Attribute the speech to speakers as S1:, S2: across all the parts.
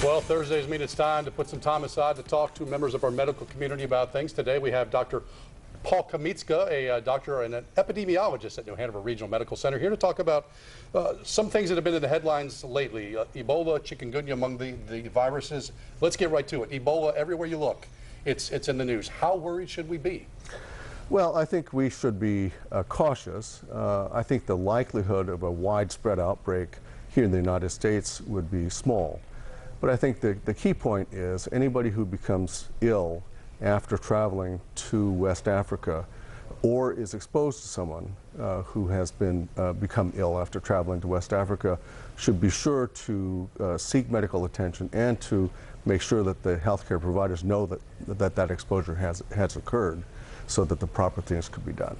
S1: Well, Thursdays mean it's time to put some time aside to talk to members of our medical community about things. Today we have Dr. Paul Kamitsuka, a doctor and an epidemiologist at Hanover Regional Medical Center, here to talk about some things that have been in the headlines lately. Ebola, chikungunya among the viruses. Let's get right to it. Ebola, everywhere you look, it's in the news. How worried should we be?
S2: Well, I think we should be cautious. I think the likelihood of a widespread outbreak here in the United States would be small. But I think the key point is anybody who becomes ill after traveling to West Africa or is exposed to someone who has become ill after traveling to West Africa should be sure to seek medical attention and to make sure that the healthcare providers know that exposure has occurred so that the proper things could be done.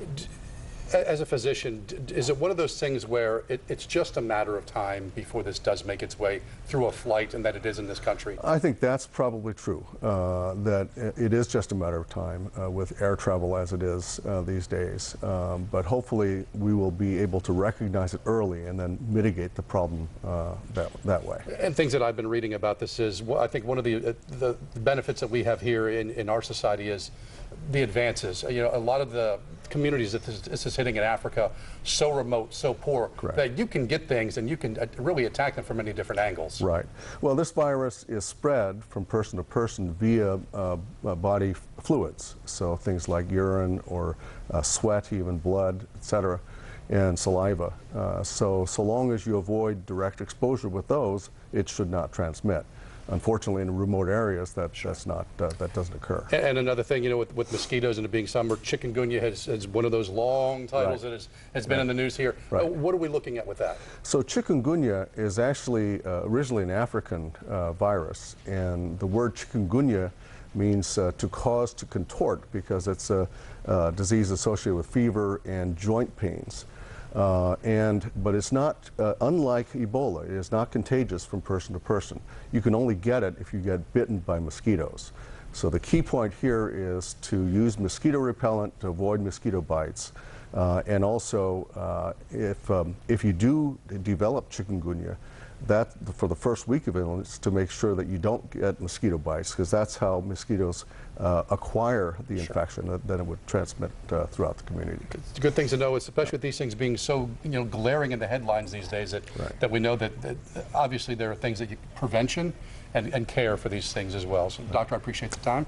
S1: As a physician, is it one of those things where it's just a matter of time before this does make its way through a flight, and that it is in this country?
S2: I think that's probably true, that it is just a matter of time with air travel as it is these days. But hopefully we will be able to recognize it early and then mitigate the problem that way.
S1: And things that I've been reading about this is, I think one of the benefits that we have here in our society is the advances. You know, a lot of the communities that this is hitting in Africa, so remote, so poor,
S2: Correct.
S1: that you can get things and you can really attack them from many different angles.
S2: Right. Well, this virus is spread from person to person via body fluids, so things like urine or sweat, even blood, etc., and saliva. So long as you avoid direct exposure with those, it should not transmit. Unfortunately, in remote areas, that doesn't occur.
S1: And another thing, you know, with mosquitoes and it being summer, chikungunya has one of those long titles
S2: Right.
S1: that has been in the news here.
S2: Right.
S1: What are we looking at with that?
S2: So chikungunya is actually originally an African virus, and the word chikungunya means to cause to contort, because it's a disease associated with fever and joint pains. But it's not, unlike Ebola, it is not contagious from person to person. You can only get it if you get bitten by mosquitoes. So the key point here is to use mosquito repellent to avoid mosquito bites. And also, if you do develop chikungunya, that for the first week of illness, to make sure that you don't get mosquito bites, because that's how mosquitoes acquire the infection. Then it would transmit throughout the community.
S1: It's good things to know, especially with these things being so glaring in the headlines these days, that we know that obviously there are things that prevention and care for these things as well. So, Doctor, I appreciate the time.